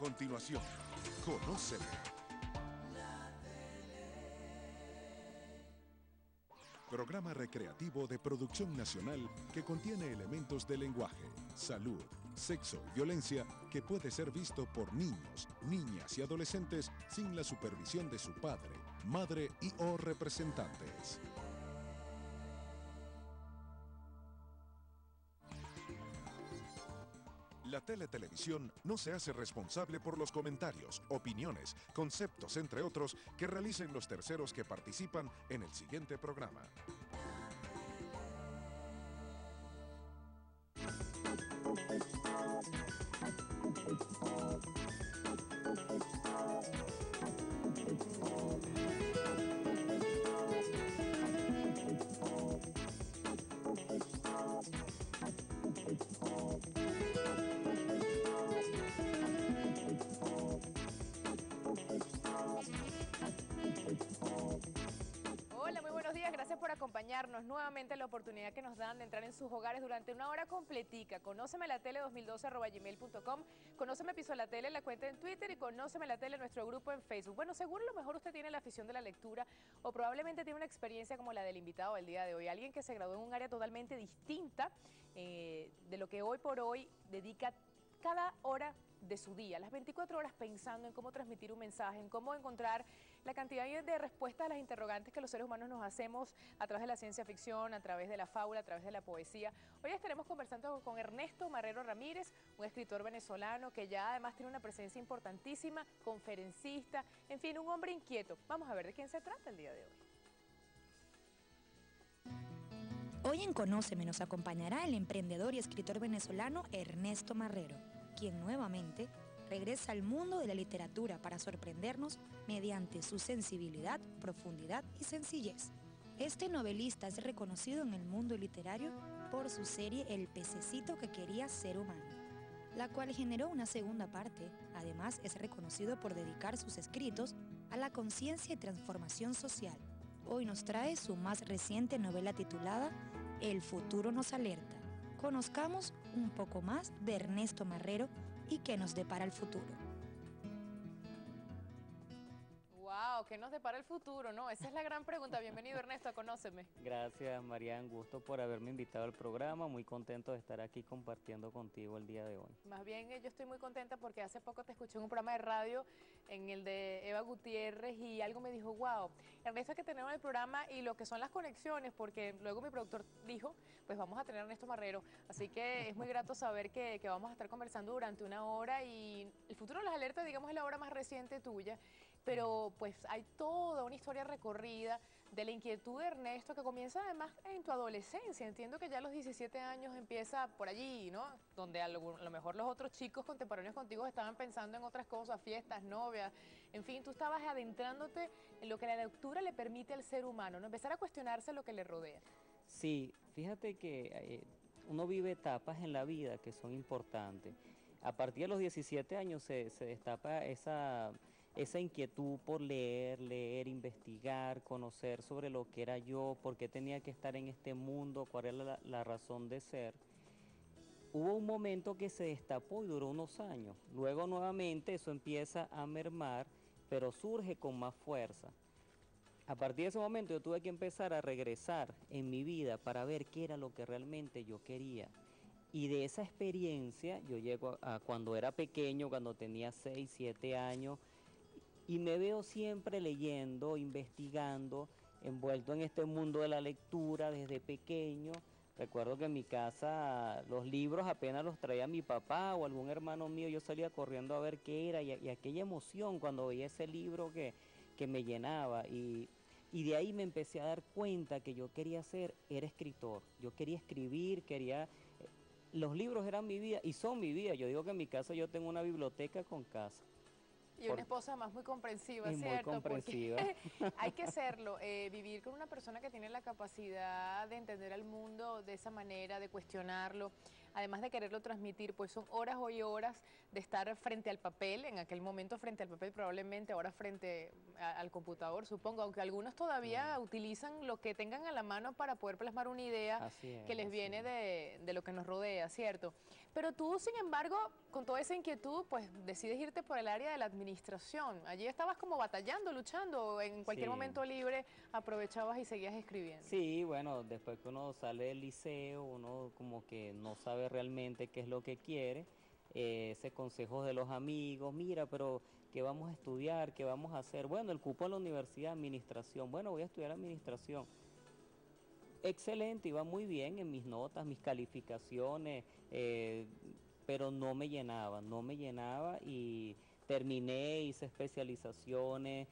continuación, Conóceme. Programa recreativo de producción nacional que contiene elementos de lenguaje, salud, sexo y violencia que puede ser visto por niños, niñas y adolescentes sin la supervisión de su padre, madre y o representantes. La teletelevisión no se hace responsable por los comentarios, opiniones, conceptos, entre otros, que realicen los terceros que participan en el siguiente programa. Hola, muy buenos días, gracias por acompañarnos. Nuevamente la oportunidad que nos dan de entrar en sus hogares durante una hora completica. Conóceme la tele 2012@gmail.com, Conóceme Piso la Tele, la cuenta en Twitter, y Conóceme la Tele, nuestro grupo en Facebook. Bueno, seguro a lo mejor usted tiene la afición de la lectura o probablemente tiene una experiencia como la del invitado del día de hoy. Alguien que se graduó en un área totalmente distinta de lo que hoy por hoy dedica cada hora de su día, las 24 horas pensando en cómo transmitir un mensaje, en cómo encontrar la cantidad de respuestas a las interrogantes que los seres humanos nos hacemos a través de la ciencia ficción, a través de la fábula, a través de la poesía. Hoy estaremos conversando con Ernesto Marrero Ramírez, un escritor venezolano que ya además tiene una presencia importantísima, conferencista, en fin, un hombre inquieto. Vamos a ver de quién se trata el día de hoy. Hoy en Conóceme nos acompañará el emprendedor y escritor venezolano Ernesto Marrero, quien nuevamente regresa al mundo de la literatura para sorprendernos mediante su sensibilidad, profundidad y sencillez. Este novelista es reconocido en el mundo literario por su serie El pececito que quería ser humano, la cual generó una segunda parte. Además, es reconocido por dedicar sus escritos a la conciencia y transformación social. Hoy nos trae su más reciente novela titulada El futuro nos alerta. Conozcamos un poco más de Ernesto Marrero y qué nos depara el futuro. Wow, ¿qué nos depara el futuro? No, esa es la gran pregunta. Bienvenido, Ernesto, a Conóceme. Gracias, Marian, gusto por haberme invitado al programa, muy contento de estar aquí compartiendo contigo el día de hoy. Más bien, yo estoy muy contenta porque hace poco te escuché en un programa de radio, en el de Eva Gutiérrez, y algo me dijo, wow, Ernesto, hay que tener en el programa y lo que son las conexiones, porque luego mi productor dijo, pues vamos a tener a Ernesto Marrero, así que es muy grato saber que vamos a estar conversando durante una hora, y El futuro de las alertas, digamos, es la obra más reciente tuya, pero pues hay toda una historia recorrida de la inquietud de Ernesto que comienza además en tu adolescencia. Entiendo que ya a los 17 años empieza por allí, ¿no? Donde a lo mejor los otros chicos contemporáneos contigo estaban pensando en otras cosas, fiestas, novias, en fin, tú estabas adentrándote en lo que la lectura le permite al ser humano, ¿no? Empezar a cuestionarse lo que le rodea. Sí, fíjate que uno vive etapas en la vida que son importantes. A partir de los 17 años se destapa esa inquietud por leer, investigar, conocer sobre lo que era yo, por qué tenía que estar en este mundo, cuál era la razón de ser. Hubo un momento que se destapó y duró unos años. Luego nuevamente eso empieza a mermar, pero surge con más fuerza. A partir de ese momento yo tuve que empezar a regresar en mi vida para ver qué era lo que realmente yo quería. Y de esa experiencia yo llego a cuando era pequeño, cuando tenía 6, 7 años, y me veo siempre leyendo, investigando, envuelto en este mundo de la lectura desde pequeño. Recuerdo que en mi casa los libros apenas los traía mi papá o algún hermano mío, yo salía corriendo a ver qué era, y aquella emoción cuando veía ese libro que me llenaba, y de ahí me empecé a dar cuenta que yo quería era escritor. Yo quería escribir, los libros eran mi vida y son mi vida. Yo digo que en mi casa yo tengo una biblioteca con casa. Y una esposa más muy comprensiva, Y muy ¿cierto? comprensiva. Porque hay que serlo, vivir con una persona que tiene la capacidad de entender al mundo de esa manera, de cuestionarlo. además de quererlo transmitir, pues son horas y horas de estar frente al papel, en aquel momento frente al papel probablemente, ahora frente al computador, supongo, aunque algunos todavía utilizan lo que tengan a la mano para poder plasmar una idea que les viene de lo que nos rodea, ¿cierto? Pero tú, sin embargo, con toda esa inquietud, pues decides irte por el área de la administración. Allí estabas como batallando, luchando, en cualquier momento libre aprovechabas y seguías escribiendo. Sí, bueno, después que uno sale del liceo, uno como que no sabe realmente qué es lo que quiere, ese consejo de los amigos, mira, pero ¿qué vamos a estudiar? ¿Qué vamos a hacer? Bueno, el cupo en la universidad, administración, bueno, voy a estudiar administración. Excelente, iba muy bien en mis notas, mis calificaciones, pero no me llenaba y terminé, hice especializaciones,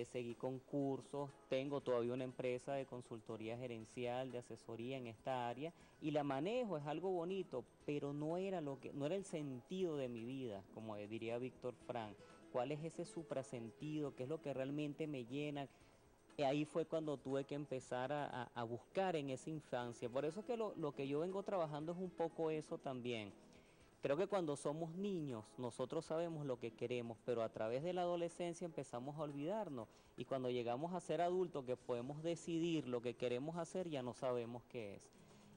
seguí con cursos, tengo todavía una empresa de consultoría gerencial, de asesoría en esta área y la manejo, es algo bonito, pero no era no era el sentido de mi vida, como diría Víctor Frank. ¿Cuál es ese suprasentido? ¿Qué es lo que realmente me llena? Y ahí fue cuando tuve que empezar a buscar en esa infancia. Por eso que lo que yo vengo trabajando es un poco eso también. Creo que cuando somos niños nosotros sabemos lo que queremos, pero a través de la adolescencia empezamos a olvidarnos. Y cuando llegamos a ser adultos que podemos decidir lo que queremos hacer, ya no sabemos qué es.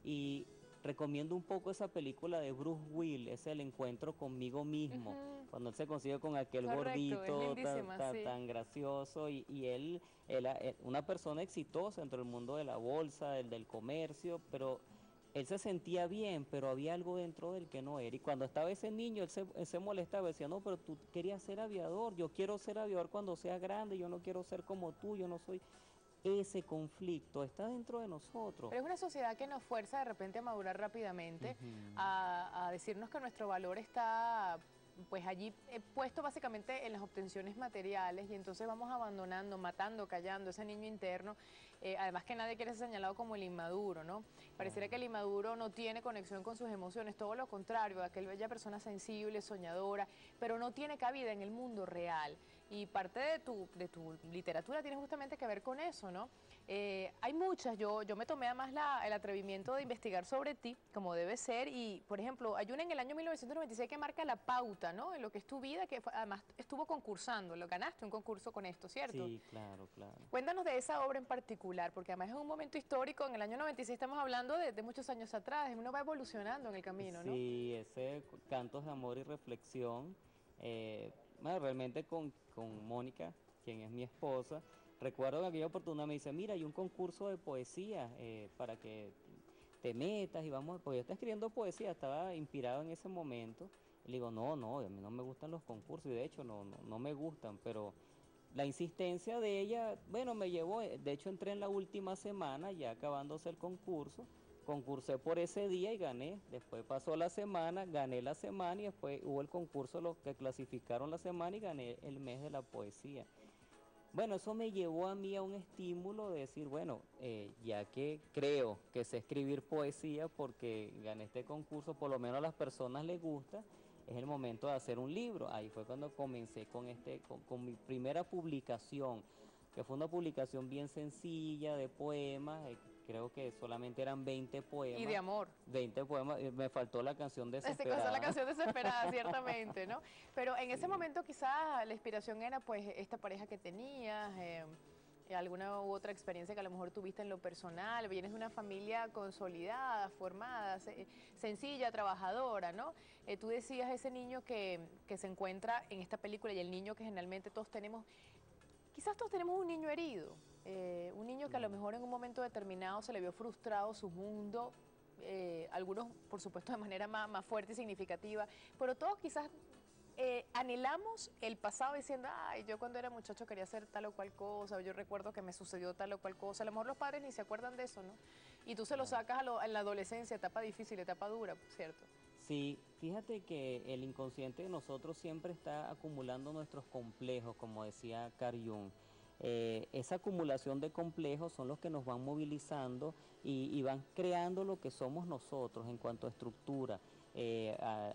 Y recomiendo un poco esa película de Bruce Willis, es el encuentro conmigo mismo, cuando él se consigue con aquel gordito tan gracioso y una persona exitosa dentro del mundo de la bolsa, del comercio, pero él se sentía bien, pero había algo dentro del que no era. Y cuando estaba ese niño, él se molestaba, decía, no, pero tú querías ser aviador, yo quiero ser aviador cuando sea grande, yo no quiero ser como tú, yo no soy... Ese conflicto está dentro de nosotros. Pero es una sociedad que nos fuerza de repente a madurar rápidamente, a decirnos que nuestro valor está pues allí puesto básicamente en las obtenciones materiales y entonces vamos abandonando, matando, callando ese niño interno. Además que nadie quiere ser señalado como el inmaduro, ¿no? Pareciera que el inmaduro no tiene conexión con sus emociones, todo lo contrario, aquella bella persona sensible, soñadora, pero no tiene cabida en el mundo real. Y parte de tu literatura tiene justamente que ver con eso, ¿no? Hay muchas, yo me tomé además el atrevimiento de investigar sobre ti, como debe ser, y por ejemplo, hay una en el año 1996 que marca la pauta, ¿no? En lo que es tu vida, que además estuvo concursando, lo ganaste un concurso con esto, ¿cierto? Sí, claro, claro. Cuéntanos de esa obra en particular, porque además es un momento histórico, en el año 96 estamos hablando de muchos años atrás, uno va evolucionando en el camino, ¿no? Sí, ese Cantos de Amor y Reflexión, bueno, realmente con Mónica, quien es mi esposa, recuerdo que aquella oportunidad me dice, mira, hay un concurso de poesía para que te metas y vamos, pues yo estaba escribiendo poesía, estaba inspirado en ese momento. Le digo, no, a mí no me gustan los concursos y de hecho no me gustan, pero la insistencia de ella, bueno, me llevó, de hecho entré en la última semana, ya acabándose el concurso, concursé por ese día y gané. Después pasó la semana, gané la semana y después hubo el concurso, los que clasificaron la semana y gané el mes de la poesía. Bueno, eso me llevó a mí a un estímulo de decir, bueno, ya que creo que sé escribir poesía porque gané este concurso, por lo menos a las personas les gusta, es el momento de hacer un libro. Ahí fue cuando comencé con mi primera publicación, que fue una publicación bien sencilla de poemas, creo que solamente eran 20 poemas. Y de amor. 20 poemas, me faltó la canción Desesperada. Se pasó la canción Desesperada, ciertamente, ¿no? Pero en ese momento quizás la inspiración era pues esta pareja que tenías, alguna u otra experiencia que a lo mejor tuviste en lo personal, vienes de una familia consolidada, formada, sencilla, trabajadora, ¿no? Tú decías ese niño que se encuentra en esta película y el niño que generalmente todos tenemos, quizás todos tenemos un niño herido, un niño que a lo mejor en un momento determinado se le vio frustrado su mundo, algunos por supuesto de manera más fuerte y significativa, pero todos quizás anhelamos el pasado diciendo, ay, yo cuando era muchacho quería hacer tal o cual cosa, o yo recuerdo que me sucedió tal o cual cosa, a lo mejor los padres ni se acuerdan de eso, ¿no? Y tú se lo sacas en la adolescencia, etapa difícil, etapa dura, ¿cierto? Sí, fíjate que el inconsciente de nosotros siempre está acumulando nuestros complejos, como decía Carl Jung. Esa acumulación de complejos son los que nos van movilizando y van creando lo que somos nosotros en cuanto a estructura,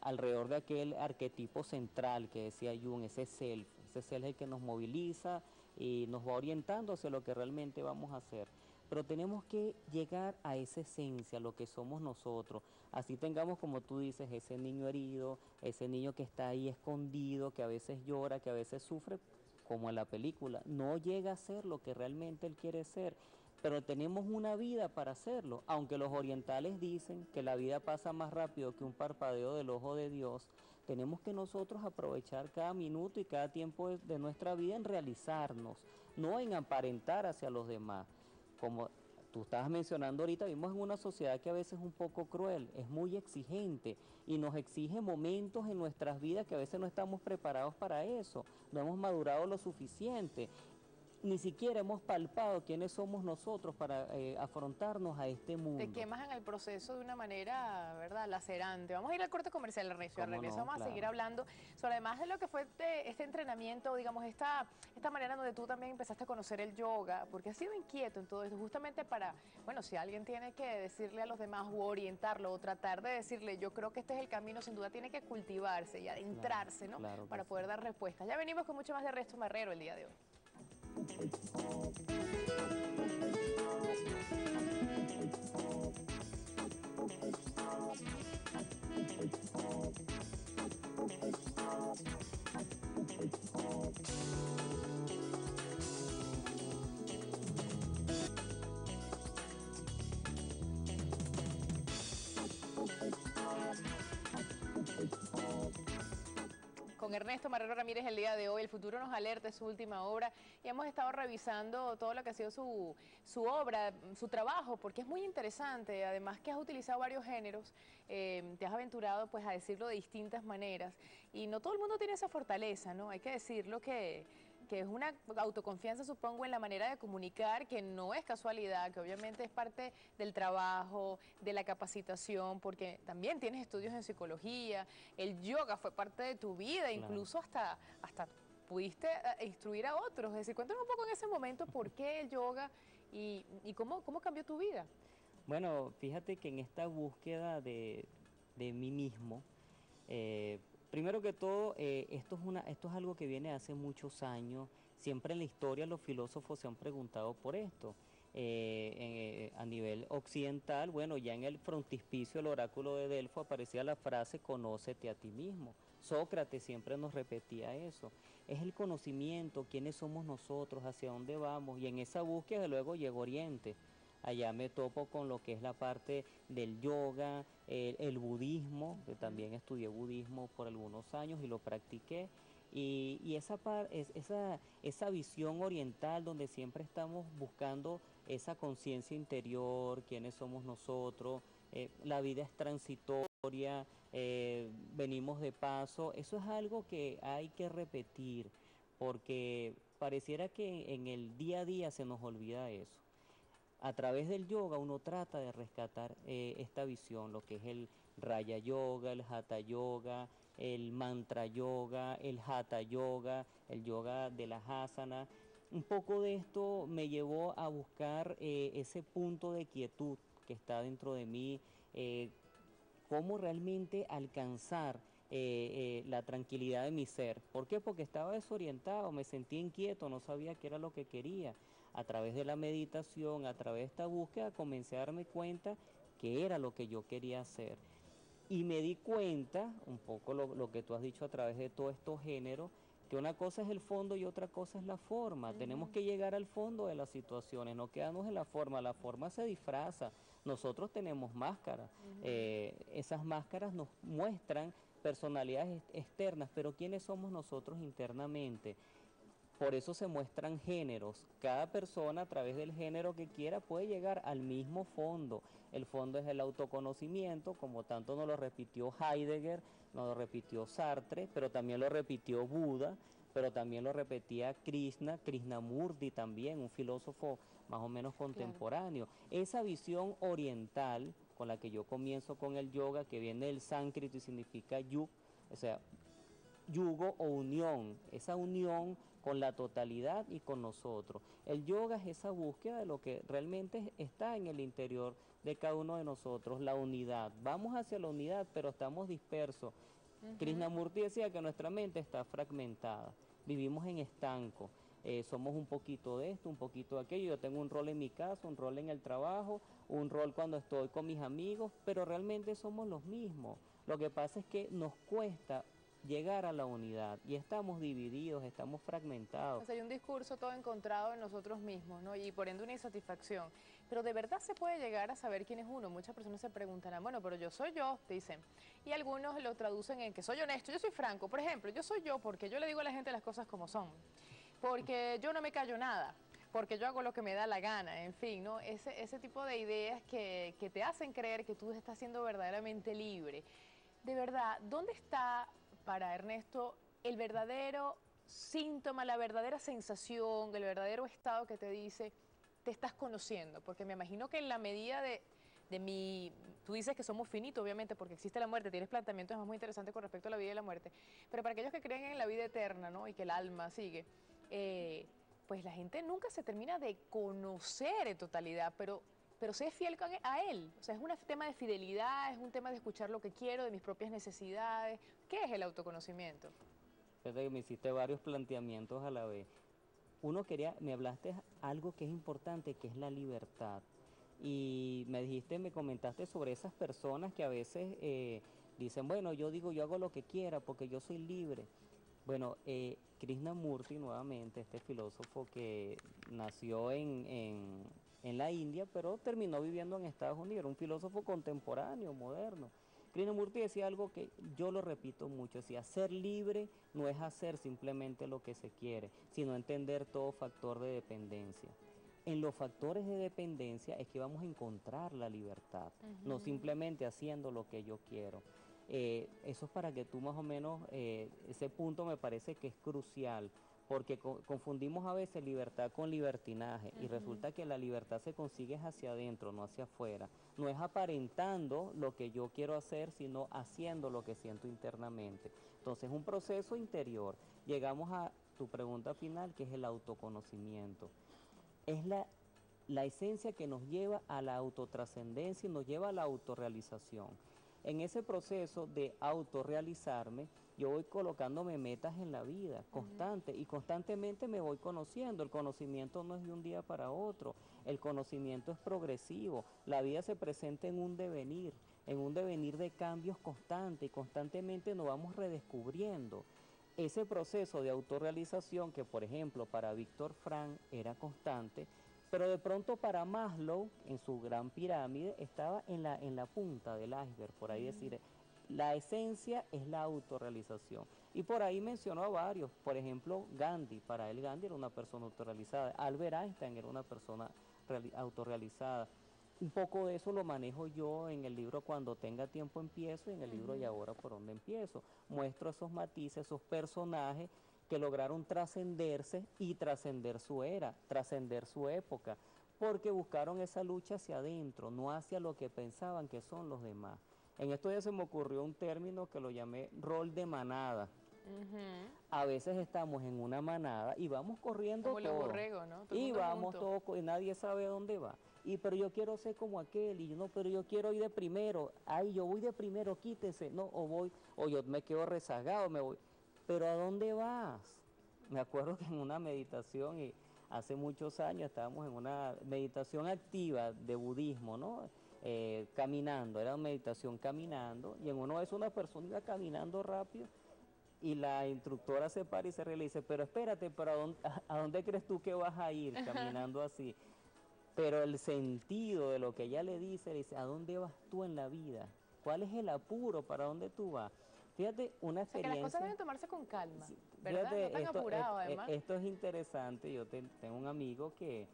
alrededor de aquel arquetipo central que decía Jung, ese self es el que nos moviliza y nos va orientando hacia lo que realmente vamos a hacer. pero tenemos que llegar a esa esencia, lo que somos nosotros. Así tengamos, como tú dices, ese niño herido, ese niño que está ahí escondido, que a veces llora, que a veces sufre, como en la película, no llega a ser lo que realmente él quiere ser, pero tenemos una vida para hacerlo, aunque los orientales dicen que la vida pasa más rápido que un parpadeo del ojo de Dios. Tenemos que nosotros aprovechar cada minuto y cada tiempo de nuestra vida en realizarnos, no en aparentar hacia los demás. Como tú estabas mencionando ahorita, vivimos en una sociedad que a veces es un poco cruel, es muy exigente y nos exige momentos en nuestras vidas que a veces no estamos preparados para eso, no hemos madurado lo suficiente. Ni siquiera hemos palpado quiénes somos nosotros para afrontarnos a este mundo. Te quemas en el proceso de una manera, ¿verdad?, lacerante. Vamos a ir al corte comercial, Ernesto. Al regreso vamos a seguir hablando sobre además de lo que fue este entrenamiento, digamos, esta manera donde tú también empezaste a conocer el yoga, porque has sido inquieto en todo esto, justamente para, bueno, si alguien tiene que decirle a los demás o orientarlo o tratar de decirle, yo creo que este es el camino, sin duda tiene que cultivarse y adentrarse, ¿no?, para poder dar respuestas. Ya venimos con mucho más de Ernesto Marrero el día de hoy. Con Ernesto Marrero Ramírez el día de hoy, El futuro nos alerta, es su última obra, y hemos estado revisando todo lo que ha sido su obra, su trabajo, porque es muy interesante, además que has utilizado varios géneros, te has aventurado pues a decirlo de distintas maneras, y no todo el mundo tiene esa fortaleza, ¿no? Hay que decirlo que es una autoconfianza, supongo, en la manera de comunicar, que no es casualidad, que obviamente es parte del trabajo, de la capacitación, porque también tienes estudios en psicología, el yoga fue parte de tu vida, incluso hasta pudiste instruir a otros. Es decir, cuéntanos un poco en ese momento por qué el yoga y cómo cambió tu vida. Bueno, fíjate que en esta búsqueda de mí mismo, primero que todo, esto es algo que viene hace muchos años. Siempre en la historia los filósofos se han preguntado por esto. A nivel occidental, bueno, ya en el frontispicio del oráculo de Delfo aparecía la frase conócete a ti mismo. Sócrates siempre nos repetía eso. Es el conocimiento, quiénes somos nosotros, hacia dónde vamos, y en esa búsqueda luego llegó Oriente. Allá me topo con lo que es la parte del yoga, el budismo, que también estudié budismo por algunos años y lo practiqué. Y esa visión oriental donde siempre estamos buscando esa conciencia interior, quiénes somos nosotros, la vida es transitoria, venimos de paso, eso es algo que hay que repetir, porque pareciera que en el día a día se nos olvida eso. A través del yoga uno trata de rescatar esta visión, lo que es el Raya Yoga, el Hatha Yoga, el Mantra Yoga, el Hatha Yoga, el yoga de las asanas. Un poco de esto me llevó a buscar ese punto de quietud que está dentro de mí, cómo realmente alcanzar la tranquilidad de mi ser. ¿Por qué? Porque estaba desorientado, me sentía inquieto, no sabía qué era lo que quería. A través de la meditación, a través de esta búsqueda, comencé a darme cuenta que era lo que yo quería hacer. Y me di cuenta, un poco lo que tú has dicho a través de todos estos géneros, que una cosa es el fondo y otra cosa es la forma. Tenemos que llegar al fondo de las situaciones, no quedarnos en la forma se disfraza. Nosotros tenemos máscaras, esas máscaras nos muestran personalidades externas, pero ¿quiénes somos nosotros internamente? Por eso se muestran géneros. Cada persona a través del género que quiera puede llegar al mismo fondo. El fondo es el autoconocimiento, como tanto nos lo repitió Heidegger, nos lo repitió Sartre, pero también lo repitió Buda, pero también lo repetía Krishna, Krishnamurti también, un filósofo más o menos contemporáneo. Claro. Esa visión oriental con la que yo comienzo con el yoga, que viene del sánscrito y significa yug, o sea, yugo o unión, esa unión con la totalidad y con nosotros. El yoga es esa búsqueda de lo que realmente está en el interior de cada uno de nosotros, la unidad. Vamos hacia la unidad, pero estamos dispersos. Krishnamurti decía que nuestra mente está fragmentada, vivimos en estanco. somos un poquito de esto, un poquito de aquello, yo tengo un rol en mi casa, un rol en el trabajo, un rol cuando estoy con mis amigos, pero realmente somos los mismos. Lo que pasa es que nos cuesta llegar a la unidad y estamos divididos, estamos fragmentados. O sea, hay un discurso todo encontrado en nosotros mismos, ¿no? Y por ende una insatisfacción. Pero de verdad se puede llegar a saber quién es uno. Muchas personas se preguntarán, bueno, pero yo soy yo, dicen. Y algunos lo traducen en que soy honesto, yo soy franco. Por ejemplo, yo soy yo porque yo le digo a la gente las cosas como son. Porque yo no me callo nada. Porque yo hago lo que me da la gana, en fin, ¿no? Ese tipo de ideas que te hacen creer que tú estás siendo verdaderamente libre. De verdad, ¿dónde está para Ernesto el verdadero síntoma, la verdadera sensación, el verdadero estado que te dice, te estás conociendo? Porque me imagino que en la medida de mi... Tú dices que somos finitos, obviamente, porque existe la muerte, tienes planteamientos muy interesantes con respecto a la vida y la muerte, pero para aquellos que creen en la vida eterna, ¿no? Y que el alma sigue, pues la gente nunca se termina de conocer en totalidad, pero sé fiel a él. O sea, es un tema de fidelidad, es un tema de escuchar lo que quiero, de mis propias necesidades. ¿Qué es el autoconocimiento? Fíjate que me hiciste varios planteamientos a la vez. Me hablaste algo que es importante, que es la libertad. Y me comentaste sobre esas personas que a veces dicen, bueno, yo hago lo que quiera porque yo soy libre. Bueno, Krishnamurti nuevamente, este filósofo que nació en la India, pero terminó viviendo en Estados Unidos, era un filósofo contemporáneo, moderno. Krishnamurti decía algo que yo lo repito mucho, decía, ser libre no es hacer simplemente lo que se quiere, sino entender todo factor de dependencia. En los factores de dependencia es que vamos a encontrar la libertad, no simplemente haciendo lo que yo quiero. Eso es para que tú más o menos, ese punto me parece que es crucial, porque confundimos a veces libertad con libertinaje y resulta que la libertad se consigue hacia adentro, no hacia afuera. No es aparentando lo que yo quiero hacer, sino haciendo lo que siento internamente. Entonces es un proceso interior. Llegamos a tu pregunta final, que es el autoconocimiento. Es la esencia que nos lleva a la autotrascendencia y nos lleva a la autorrealización. En ese proceso de autorrealizarme, yo voy colocándome metas en la vida, constante, y constantemente me voy conociendo. El conocimiento no es de un día para otro, el conocimiento es progresivo, la vida se presenta en un devenir de cambios constantes, y constantemente nos vamos redescubriendo. Ese proceso de autorrealización que, por ejemplo, para Víctor Frank era constante, pero de pronto para Maslow, en su gran pirámide, estaba en la punta del iceberg, por ahí decir, la esencia es la autorrealización. Y por ahí mencionó a varios, por ejemplo, Gandhi, para él Gandhi era una persona autorrealizada, Albert Einstein era una persona autorrealizada. Un poco de eso lo manejo yo en el libro Cuando tenga tiempo empiezo, y en el libro Y ahora por dónde empiezo. Muestro esos matices, esos personajes que lograron trascenderse y trascender su era, trascender su época, porque buscaron esa lucha hacia adentro, no hacia lo que pensaban que son los demás. En esto ya se me ocurrió un término que lo llamé rol de manada. A veces estamos en una manada y vamos corriendo como los borregos, ¿no? Y vamos todos, y nadie sabe a dónde va. Pero yo quiero ser como aquel, y yo no, pero yo quiero ir de primero. Ay, yo voy de primero, quítese. No, o yo me quedo rezagado, me voy. Pero ¿a dónde vas? Me acuerdo que en una meditación, y hace muchos años estábamos en una meditación activa de budismo, ¿no? Caminando, era una meditación caminando, y en uno de esos una persona iba caminando rápido, y la instructora se para y se ríe y le dice, pero espérate, ¿pero a dónde crees tú que vas a ir caminando así? Pero el sentido de lo que ella le dice, ¿a dónde vas tú en la vida? ¿Cuál es el apuro? ¿Para dónde tú vas? Fíjate, una experiencia... O sea, que las cosas deben tomarse con calma, ¿verdad? Fíjate, no tan apurado, además. Esto es interesante. Yo tengo un amigo que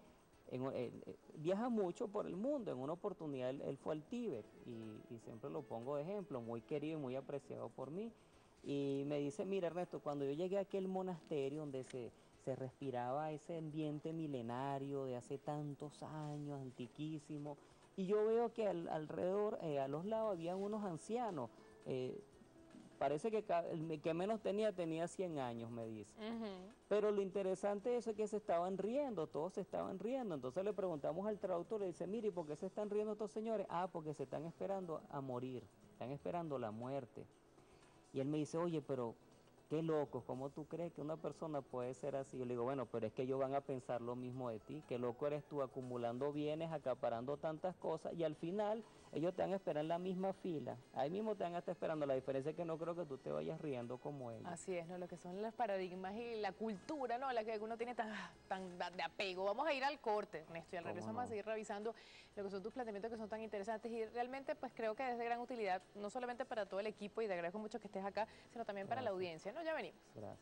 viaja mucho por el mundo. En una oportunidad él fue al Tíbet y siempre lo pongo de ejemplo, muy querido y muy apreciado por mí. Y me dice, mira Ernesto, cuando yo llegué a aquel monasterio donde se respiraba ese ambiente milenario de hace tantos años, antiquísimo, y yo veo que alrededor, a los lados, había unos ancianos. Parece que el que menos tenía 100 años, me dice. Pero lo interesante de eso es que se estaban riendo, todos se estaban riendo. Entonces le preguntamos al traductor, le dice, mire, ¿y por qué se están riendo estos señores? Ah, porque se están esperando a morir, están esperando la muerte. Y él me dice, oye, pero qué locos, ¿cómo tú crees que una persona puede ser así? Yo le digo, bueno, pero es que ellos van a pensar lo mismo de ti, qué loco eres tú acumulando bienes, acaparando tantas cosas, y al final ellos te van a esperar en la misma fila, ahí mismo te van a estar esperando, la diferencia es que no creo que tú te vayas riendo como ellos. Así es, ¿no? Lo que son los paradigmas y la cultura, ¿no? La que uno tiene tan de apego. Vamos a ir al corte, Ernesto, y al regreso vamos a seguir revisando lo que son tus planteamientos que son tan interesantes y realmente pues creo que es de gran utilidad, no solamente para todo el equipo y te agradezco mucho que estés acá, sino también para la audiencia, ¿no? Ya venimos. Gracias.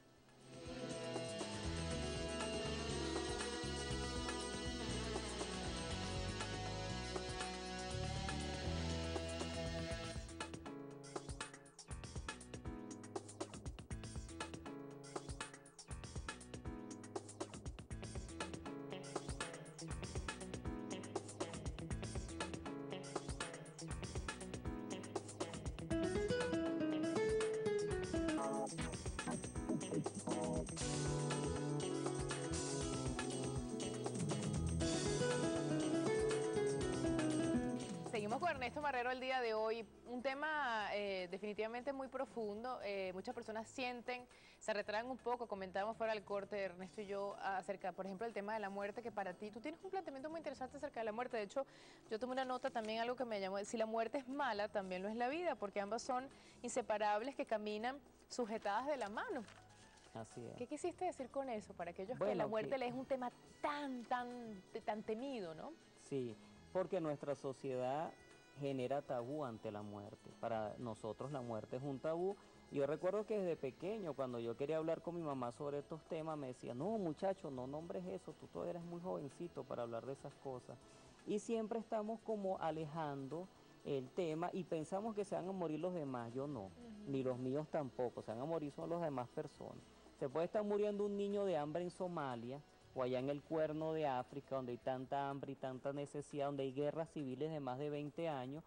Seguimos con Ernesto Marrero el día de hoy, un tema definitivamente muy profundo, muchas personas sienten, se retraen un poco, comentábamos fuera del corte Ernesto y yo acerca, por ejemplo, del tema de la muerte, que para ti, tú tienes un planteamiento muy interesante acerca de la muerte, de hecho yo tomé una nota también, algo que me llamó, si la muerte es mala, también lo es la vida, porque ambas son inseparables que caminan sujetadas de la mano. Así es. ¿Qué quisiste decir con eso? Para aquellos que la muerte les es un tema tan temido, ¿no? Sí, porque nuestra sociedad genera tabú ante la muerte. Para nosotros la muerte es un tabú. Yo recuerdo que desde pequeño, cuando yo quería hablar con mi mamá sobre estos temas, me decía, no muchacho, no nombres eso, tú todavía eres muy jovencito para hablar de esas cosas. Y siempre estamos como alejando el tema y pensamos que se van a morir los demás, yo no, ni los míos tampoco, se van a morir son las demás personas. Se puede estar muriendo un niño de hambre en Somalia, o allá en el Cuerno de África, donde hay tanta hambre y tanta necesidad, donde hay guerras civiles de más de 20 años,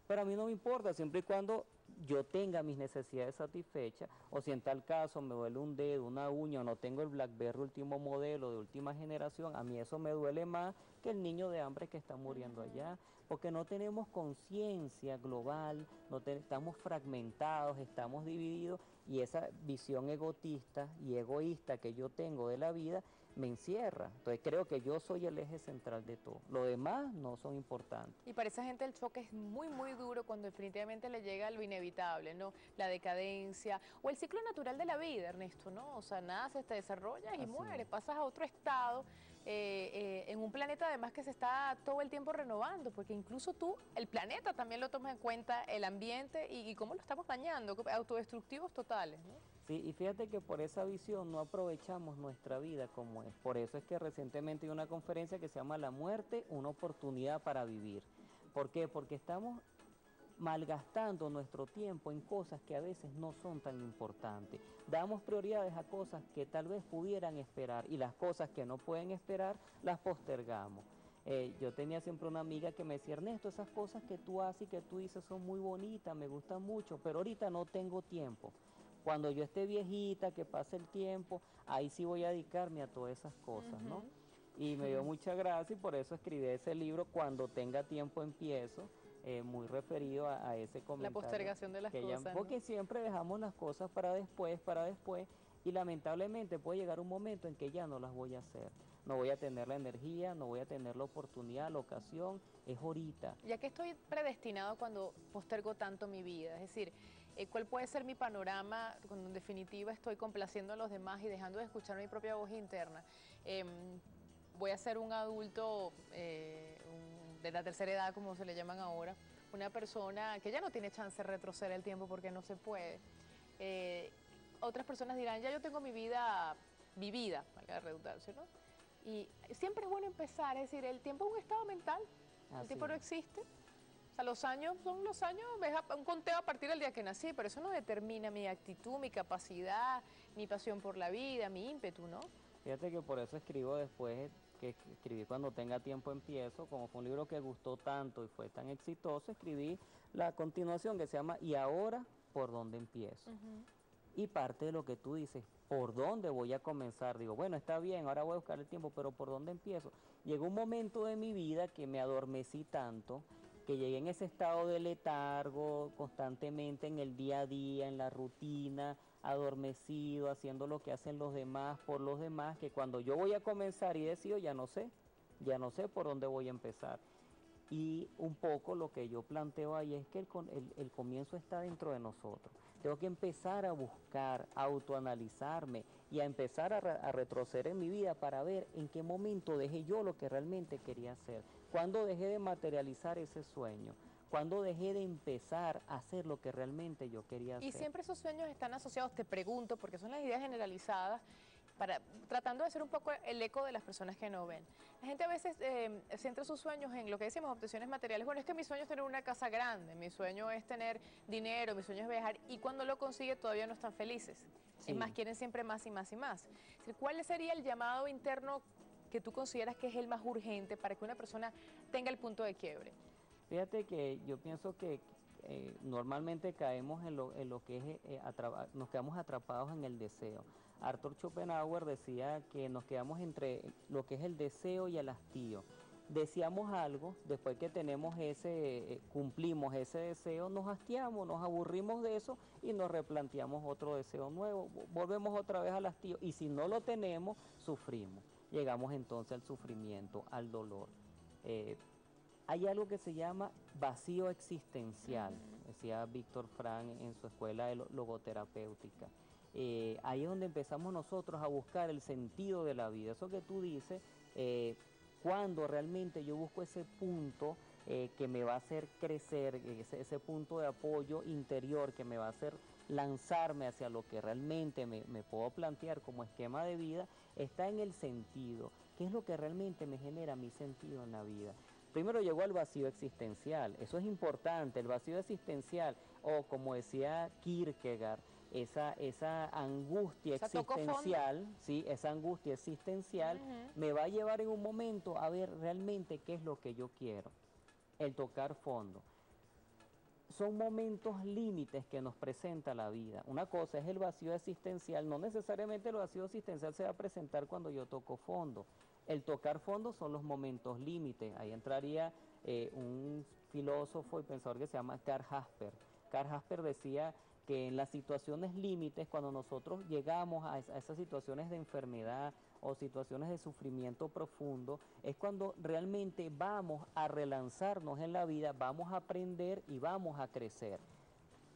pero a mí no me importa, siempre y cuando yo tenga mis necesidades satisfechas, o si en tal caso me duele un dedo, una uña, o no tengo el BlackBerry último modelo de última generación, a mí eso me duele más que el niño de hambre que está muriendo allá, porque no tenemos conciencia global, estamos fragmentados, estamos divididos, y esa visión egotista y egoísta que yo tengo de la vida me encierra. Entonces creo que yo soy el eje central de todo. Lo demás no son importantes. Y para esa gente el choque es muy duro cuando definitivamente le llega lo inevitable, ¿no? La decadencia o el ciclo natural de la vida, Ernesto, ¿no? O sea, naces, te desarrollas y mueres, pasas a otro estado, en un planeta además que se está todo el tiempo renovando, porque incluso tú, el planeta también lo tomas en cuenta, el ambiente y cómo lo estamos dañando, autodestructivos totales, ¿no? Sí, y fíjate que por esa visión no aprovechamos nuestra vida como es. Por eso es que recientemente hay una conferencia que se llama La muerte, una oportunidad para vivir. ¿Por qué? Porque estamos malgastando nuestro tiempo en cosas que a veces no son tan importantes. Damos prioridades a cosas que tal vez pudieran esperar y las cosas que no pueden esperar las postergamos. Yo tenía siempre una amiga que me decía, Ernesto, esas cosas que tú haces y que tú dices son muy bonitas, me gustan mucho, pero ahorita no tengo tiempo. Cuando yo esté viejita, que pase el tiempo, ahí sí voy a dedicarme a todas esas cosas, ¿no? Y me dio mucha gracia y por eso escribí ese libro, Cuando tenga tiempo empiezo, muy referido a ese comentario. La postergación de las cosas, porque ¿no? siempre dejamos las cosas para después, y lamentablemente puede llegar un momento en que ya no las voy a hacer. No voy a tener la energía, no voy a tener la oportunidad, la ocasión, es ahorita. Ya que estoy predestinado cuando postergo tanto mi vida, es decir, ¿cuál puede ser mi panorama cuando en definitiva estoy complaciendo a los demás y dejando de escuchar mi propia voz interna? Voy a ser un adulto de la tercera edad, como se le llaman ahora, una persona que ya no tiene chance de retroceder el tiempo porque no se puede. Otras personas dirán, ya yo tengo mi vida vivida, valga la redundancia, ¿no? Y siempre es bueno empezar, es decir, el tiempo es un estado mental, el tiempo no existe. O sea, los años son los años, es un conteo a partir del día que nací, pero eso no determina mi actitud, mi capacidad, mi pasión por la vida, mi ímpetu, ¿no? Fíjate que por eso escribo después, que escribí Cuando tenga tiempo empiezo, como fue un libro que gustó tanto y fue tan exitoso, escribí la continuación que se llama ¿Y ahora por dónde empiezo? Y parte de lo que tú dices, ¿por dónde voy a comenzar? Digo, bueno, está bien, ahora voy a buscar el tiempo, pero ¿por dónde empiezo? Llegó un momento de mi vida que me adormecí tanto, que llegué en ese estado de letargo constantemente en el día a día, en la rutina, adormecido, haciendo lo que hacen los demás por los demás, que cuando yo voy a comenzar y decido ya no sé por dónde voy a empezar. Y un poco lo que yo planteo ahí es que el comienzo está dentro de nosotros. Tengo que empezar a buscar, a autoanalizarme y a empezar a retroceder en mi vida para ver en qué momento dejé yo lo que realmente quería hacer. Cuándo dejé de materializar ese sueño. Cuándo dejé de empezar a hacer lo que realmente yo quería hacer. Y siempre esos sueños están asociados, te pregunto, porque son las ideas generalizadas, tratando de ser un poco el eco de las personas que no ven. La gente a veces centra sus sueños en lo que decimos, obsesiones materiales. Bueno, es que mi sueño es tener una casa grande, mi sueño es tener dinero, mi sueño es viajar, y cuando lo consigue todavía no están felices. Sí. Es más, quieren siempre más y más y más. ¿Cuál sería el llamado interno que tú consideras que es el más urgente para que una persona tenga el punto de quiebre? Fíjate que yo pienso que normalmente caemos en lo que es, nos quedamos atrapados en el deseo. Arthur Schopenhauer decía que nos quedamos entre lo que es el deseo y el hastío. Deseamos algo, después que tenemos cumplimos ese deseo, nos hastiamos, nos aburrimos de eso y nos replanteamos otro deseo nuevo, volvemos otra vez al hastío y si no lo tenemos, sufrimos. Llegamos entonces al sufrimiento, al dolor. Hay algo que se llama vacío existencial, decía Víctor Frank en su escuela de logoterapéutica. Ahí es donde empezamos nosotros a buscar el sentido de la vida. Eso que tú dices, cuando realmente yo busco ese punto que me va a hacer crecer, ese punto de apoyo interior que me va a hacer lanzarme hacia lo que realmente me puedo plantear como esquema de vida, está en el sentido. ¿Qué es lo que realmente me genera mi sentido en la vida? Primero llegó al vacío existencial, eso es importante, el vacío existencial, o como decía Kierkegaard, esa angustia existencial, ¿sí? Esa angustia existencial me va a llevar en un momento a ver realmente qué es lo que yo quiero, el tocar fondo. Son momentos límites que nos presenta la vida. Una cosa es el vacío existencial, no necesariamente el vacío existencial se va a presentar cuando yo toco fondo. El tocar fondo son los momentos límites. Ahí entraría un filósofo y pensador que se llama Karl Jasper. Karl Jasper decía que en las situaciones límites, cuando nosotros llegamos a esas situaciones de enfermedad o situaciones de sufrimiento profundo, es cuando realmente vamos a relanzarnos en la vida, vamos a aprender y vamos a crecer.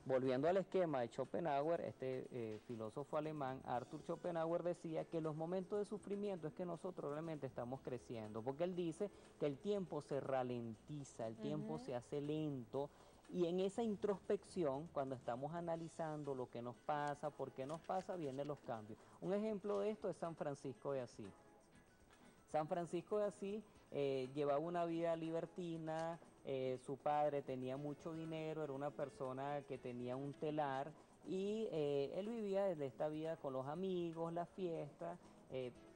Volviendo al esquema de Schopenhauer, este filósofo alemán, Arthur Schopenhauer, decía que los momentos de sufrimiento es que nosotros realmente estamos creciendo, porque él dice que el tiempo se ralentiza, el tiempo se hace lento, y en esa introspección, cuando estamos analizando lo que nos pasa, por qué nos pasa, vienen los cambios. Un ejemplo de esto es San Francisco de Asís. San Francisco de Asís llevaba una vida libertina, su padre tenía mucho dinero, era una persona que tenía un telar y él vivía desde esta vida con los amigos, las fiestas,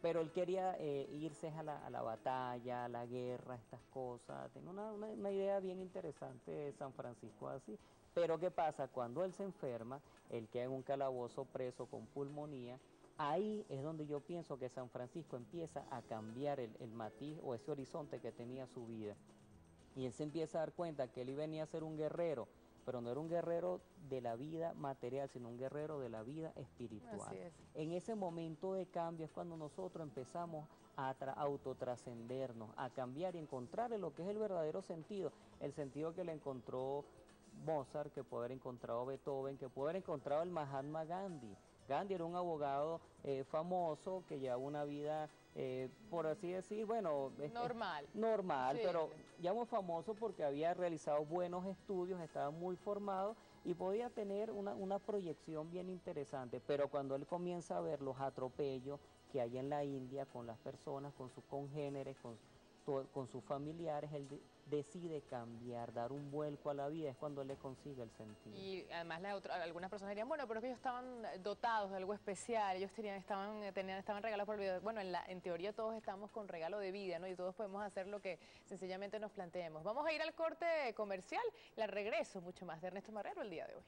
pero él quería irse a la batalla, a la guerra, estas cosas. Tengo una idea bien interesante de San Francisco de Asís. Pero ¿qué pasa? Cuando él se enferma, él queda en un calabozo preso con pulmonía. Ahí es donde yo pienso que San Francisco empieza a cambiar el matiz o ese horizonte que tenía su vida. Y él se empieza a dar cuenta que él venía a ser un guerrero, pero no era un guerrero de la vida material, sino un guerrero de la vida espiritual. Así es. En ese momento de cambio es cuando nosotros empezamos a autotrascendernos, a cambiar y encontrar en lo que es el verdadero sentido, el sentido que le encontró Mozart, que puede haber encontrado Beethoven, que puede haber encontrado el Mahatma Gandhi. Gandhi era un abogado famoso que llevaba una vida, por así decir, bueno... normal, sí. Pero llamo famoso porque había realizado buenos estudios, estaba muy formado y podía tener una proyección bien interesante. Pero cuando él comienza a ver los atropellos que hay en la India con las personas, con sus congéneres, con sus familiares, él decide cambiar, dar un vuelco a la vida, es cuando él le consigue el sentido. Y además algunas personas dirían, bueno, pero es que ellos estaban dotados de algo especial, ellos estaban regalados por vida. Bueno, en teoría todos estamos con regalo de vida, ¿no? Y todos podemos hacer lo que sencillamente nos planteemos. Vamos a ir al corte comercial, la regreso, mucho más de Ernesto Marrero el día de hoy.